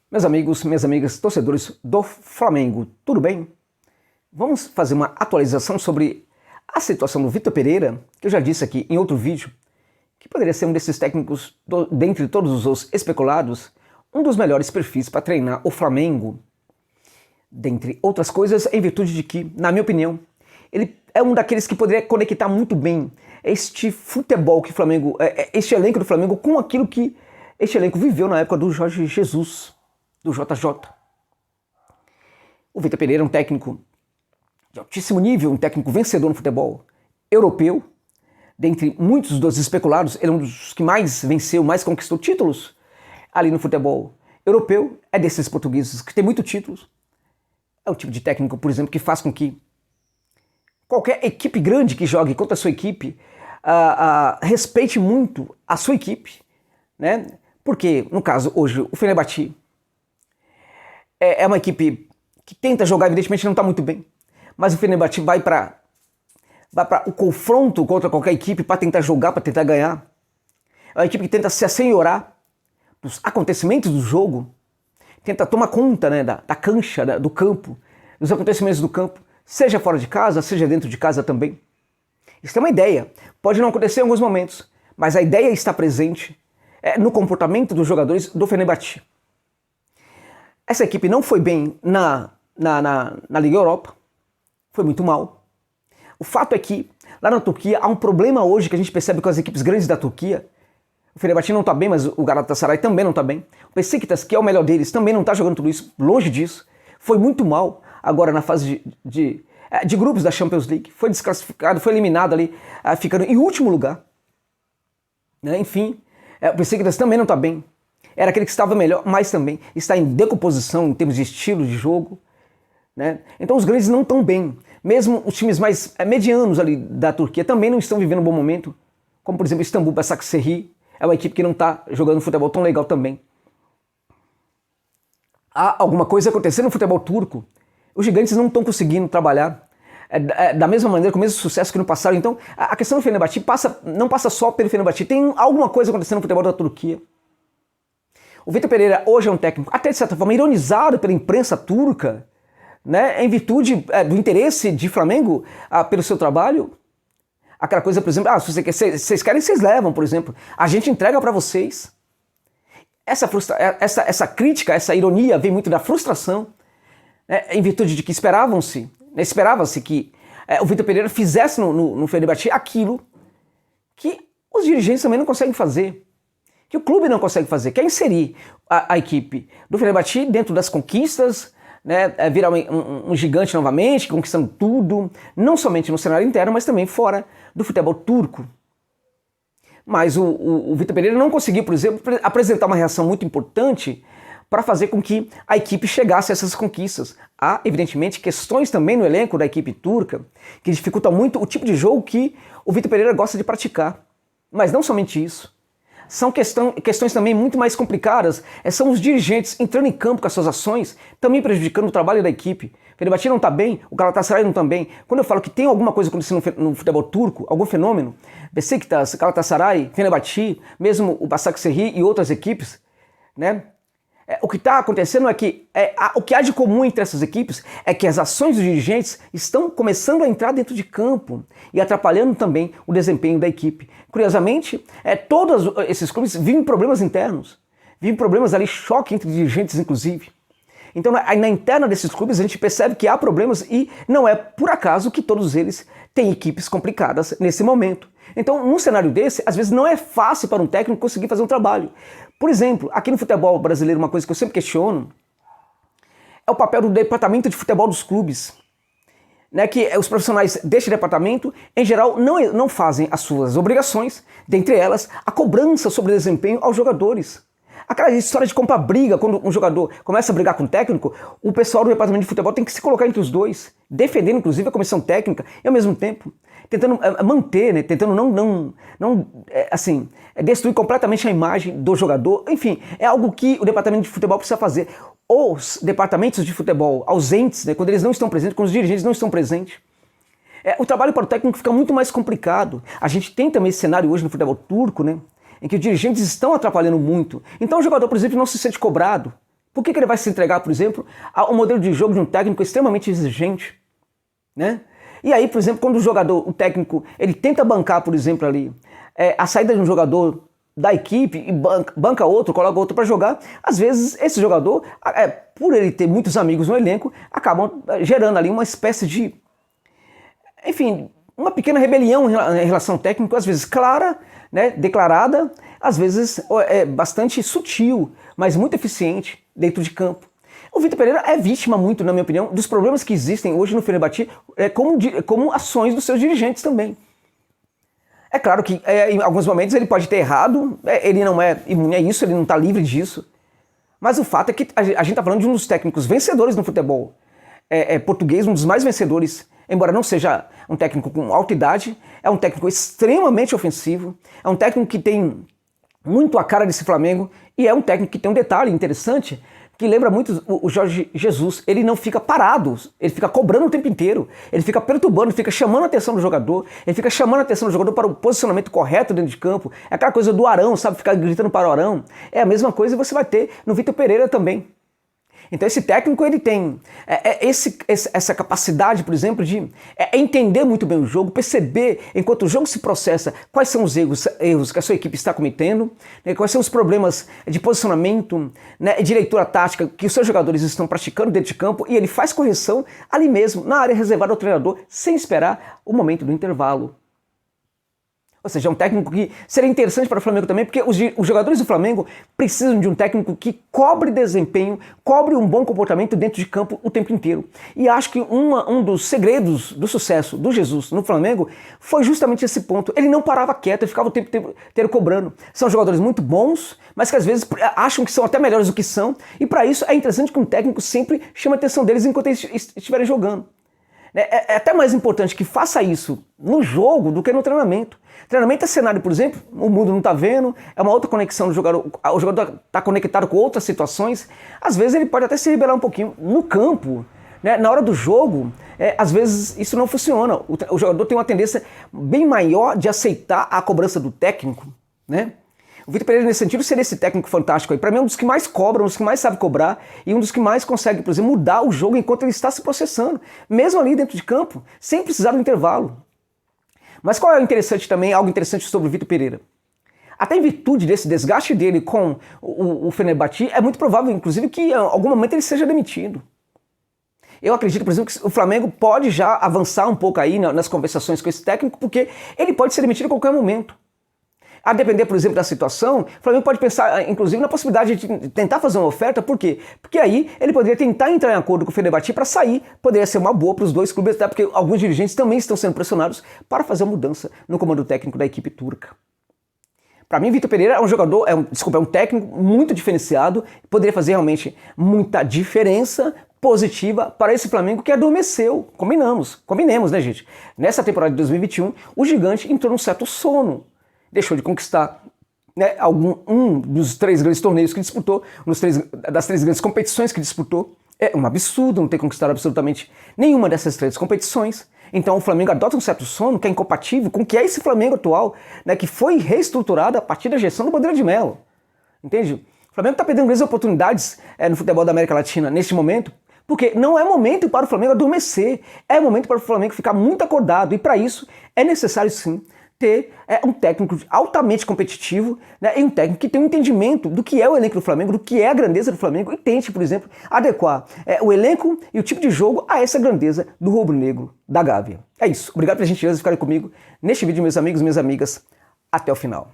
Meus amigos, minhas amigas, torcedores do Flamengo, tudo bem? Vamos fazer uma atualização sobre a situação do Vitor Pereira, que eu já disse aqui em outro vídeo, que poderia ser um desses técnicos, dentre todos os especulados, um dos melhores perfis para treinar o Flamengo. Dentre outras coisas, em virtude de que, na minha opinião, ele é um daqueles que poderia conectar muito bem este futebol que o Flamengo, este elenco do Flamengo com aquilo que este elenco viveu na época do Jorge Jesus, do JJ. O Vitor Pereira é um técnico de altíssimo nível, um técnico vencedor no futebol europeu. Dentre muitos dos especulados, ele é um dos que mais venceu, mais conquistou títulos ali no futebol europeu. É desses portugueses que tem muitos títulos. É o tipo de técnico, por exemplo, que faz com que qualquer equipe grande que jogue contra a sua equipe respeite muito a sua equipe, né? Porque, no caso, hoje, o Fenerbahçe é uma equipe que tenta jogar, evidentemente não está muito bem, mas o Fenerbahçe vai para o confronto contra qualquer equipe para tentar jogar, para tentar ganhar. É uma equipe que tenta se assenhorar dos acontecimentos do jogo, tenta tomar conta, né, da cancha, do campo, dos acontecimentos do campo, seja fora de casa, seja dentro de casa também. Isso é uma ideia, pode não acontecer em alguns momentos, mas a ideia está presente no comportamento dos jogadores do Fenerbahçe. Essa equipe não foi bem na Liga Europa, foi muito mal. O fato é que lá na Turquia há um problema hoje que a gente percebe com as equipes grandes da Turquia. O Fenerbahçe não está bem, mas o Galatasaray também não está bem. O Beşiktaş, que é o melhor deles, também não está jogando tudo isso, longe disso. Foi muito mal agora na fase de grupos da Champions League. Foi desclassificado, foi eliminado ali, ficando em último lugar. Enfim, o Beşiktaş também não está bem. Era aquele que estava melhor, mas também está em decomposição em termos de estilo de jogo, né? Então os grandes não estão bem. Mesmo os times mais medianos ali da Turquia também não estão vivendo um bom momento, como por exemplo Istambul Başakşehir, é uma equipe que não está jogando futebol tão legal também. Há alguma coisa acontecendo no futebol turco. Os gigantes não estão conseguindo trabalhar da mesma maneira, com o mesmo sucesso que no passado. Então a questão do Fenerbahçe não passa só pelo Fenerbahçe, tem alguma coisa acontecendo no futebol da Turquia. O Vitor Pereira hoje é um técnico, até de certa forma, ironizado pela imprensa turca, né, em virtude do interesse de Flamengo pelo seu trabalho. Aquela coisa, por exemplo, se vocês querem, vocês levam, por exemplo. A gente entrega para vocês. Essa crítica, essa ironia vem muito da frustração, né, em virtude de que esperava-se que o Vitor Pereira fizesse no Fenerbahçe aquilo que os dirigentes também não conseguem fazer, que o clube não consegue fazer, que é inserir a equipe do Fenerbahçe dentro das conquistas, né, virar um gigante novamente, conquistando tudo, não somente no cenário interno, mas também fora do futebol turco. Mas o Vitor Pereira não conseguiu, por exemplo, apresentar uma reação muito importante para fazer com que a equipe chegasse a essas conquistas. Há, evidentemente, questões também no elenco da equipe turca que dificultam muito o tipo de jogo que o Vitor Pereira gosta de praticar. Mas não somente isso. São questões também muito mais complicadas. São os dirigentes entrando em campo com as suas ações, também prejudicando o trabalho da equipe. O Fenerbahçe não está bem, o Galatasaray não está bem. Quando eu falo que tem alguma coisa acontecendo no futebol turco, algum fenômeno, Beşiktaş, Galatasaray, Fenerbahçe, mesmo o Başakşehir e outras equipes, né? O que está acontecendo é que o que há de comum entre essas equipes é que as ações dos dirigentes estão começando a entrar dentro de campo e atrapalhando também o desempenho da equipe. Curiosamente, todos esses clubes vivem problemas internos, vivem problemas ali, choque entre dirigentes inclusive. Então na interna desses clubes a gente percebe que há problemas e não é por acaso que todos eles têm equipes complicadas nesse momento. Então num cenário desse, às vezes não é fácil para um técnico conseguir fazer um trabalho. Por exemplo, aqui no futebol brasileiro, uma coisa que eu sempre questiono é o papel do departamento de futebol dos clubes. Né, que os profissionais deste departamento, em geral, não fazem as suas obrigações, dentre elas, a cobrança sobre desempenho aos jogadores. Aquela história de comprar briga, quando um jogador começa a brigar com o técnico, o pessoal do departamento de futebol tem que se colocar entre os dois, defendendo inclusive a comissão técnica e ao mesmo tempo tentando manter, né, tentando não destruir completamente a imagem do jogador. Enfim, é algo que o departamento de futebol precisa fazer. Os departamentos de futebol ausentes, né, quando eles não estão presentes, quando os dirigentes não estão presentes, o trabalho para o técnico fica muito mais complicado. A gente tem também esse cenário hoje no futebol turco, né, em que os dirigentes estão atrapalhando muito. Então o jogador, por exemplo, não se sente cobrado Por que ele vai se entregar, por exemplo, ao modelo de jogo de um técnico extremamente exigente, né? E aí, por exemplo, quando o técnico, ele tenta bancar, por exemplo, ali, a saída de um jogador da equipe e banca outro, coloca outro para jogar, às vezes esse jogador, por ele ter muitos amigos no elenco, acabam gerando ali uma espécie de, enfim, uma pequena rebelião em relação ao técnico, às vezes clara, né, declarada, às vezes bastante sutil, mas muito eficiente dentro de campo. O Vitor Pereira é vítima muito, na minha opinião, dos problemas que existem hoje no Fenerbahçe, como ações dos seus dirigentes também. É claro que em alguns momentos ele pode ter errado, ele não é imune a isso, ele não está livre disso. Mas o fato é que a gente está falando de um dos técnicos vencedores no futebol português, um dos mais vencedores, embora não seja um técnico com alta idade, é um técnico extremamente ofensivo, é um técnico que tem muito a cara desse Flamengo e é um técnico que tem um detalhe interessante, que lembra muito o Jorge Jesus. Ele não fica parado, ele fica cobrando o tempo inteiro, ele fica perturbando, fica chamando a atenção do jogador, ele fica chamando a atenção do jogador para o posicionamento correto dentro de campo. É aquela coisa do Arão, sabe, ficar gritando para o Arão. É a mesma coisa que você vai ter no Vitor Pereira também. Então esse técnico, ele tem essa capacidade, por exemplo, de entender muito bem o jogo, perceber, enquanto o jogo se processa, quais são os erros que a sua equipe está cometendo, né, quais são os problemas de posicionamento, né, de leitura tática que os seus jogadores estão praticando dentro de campo, e ele faz correção ali mesmo, na área reservada ao treinador, sem esperar o momento do intervalo. Ou seja, é um técnico que seria interessante para o Flamengo também, porque os jogadores do Flamengo precisam de um técnico que cobre desempenho, cobre um bom comportamento dentro de campo o tempo inteiro. E acho que um dos segredos do sucesso do Jesus no Flamengo foi justamente esse ponto. Ele não parava quieto, ele ficava o tempo inteiro cobrando. São jogadores muito bons, mas que às vezes acham que são até melhores do que são, e para isso é interessante que um técnico sempre chame a atenção deles enquanto eles estiverem jogando. É até mais importante que faça isso no jogo do que no treinamento. Treinamento é cenário, por exemplo, o mundo não está vendo, é uma outra conexão do jogador, o jogador está conectado com outras situações, às vezes ele pode até se rebelar um pouquinho. No campo, né, na hora do jogo, às vezes isso não funciona. O jogador tem uma tendência bem maior de aceitar a cobrança do técnico, né? O Vitor Pereira, nesse sentido, seria esse técnico fantástico aí. Para mim, é um dos que mais cobra, um dos que mais sabe cobrar e um dos que mais consegue, por exemplo, mudar o jogo enquanto ele está se processando, mesmo ali dentro de campo, sem precisar do intervalo. Mas qual é o interessante também, algo interessante sobre o Vitor Pereira? Até em virtude desse desgaste dele com o Fenerbahçe, é muito provável, inclusive, que em algum momento ele seja demitido. Eu acredito, por exemplo, que o Flamengo pode já avançar um pouco aí nas conversações com esse técnico, porque ele pode ser demitido a qualquer momento. A depender, por exemplo, da situação, o Flamengo pode pensar, inclusive, na possibilidade de tentar fazer uma oferta. Por quê? Porque aí ele poderia tentar entrar em acordo com o Fenerbahçe para sair. Poderia ser uma boa para os dois clubes, até porque alguns dirigentes também estão sendo pressionados para fazer a mudança no comando técnico da equipe turca. Para mim, Vitor Pereira é um jogador, é um técnico muito diferenciado, poderia fazer realmente muita diferença positiva para esse Flamengo que adormeceu. Combinemos, né, gente? Nessa temporada de 2021, o gigante entrou num certo sono. Deixou de conquistar, né, um dos 3 grandes torneios que disputou, das 3 grandes competições que disputou. É um absurdo não ter conquistado absolutamente nenhuma dessas 3 competições. Então o Flamengo adota um certo sono que é incompatível com o que é esse Flamengo atual, né, que foi reestruturado a partir da gestão do Bandeira de Melo. Entende? O Flamengo está perdendo grandes oportunidades no futebol da América Latina neste momento, porque não é momento para o Flamengo adormecer, é momento para o Flamengo ficar muito acordado, e para isso é necessário sim ter um técnico altamente competitivo, né, e um técnico que tem um entendimento do que é o elenco do Flamengo, do que é a grandeza do Flamengo, e tente, por exemplo, adequar o elenco e o tipo de jogo a essa grandeza do rubro-negro da Gávea. É isso. Obrigado pela gentileza de ficarem comigo neste vídeo, meus amigos e minhas amigas. Até o final.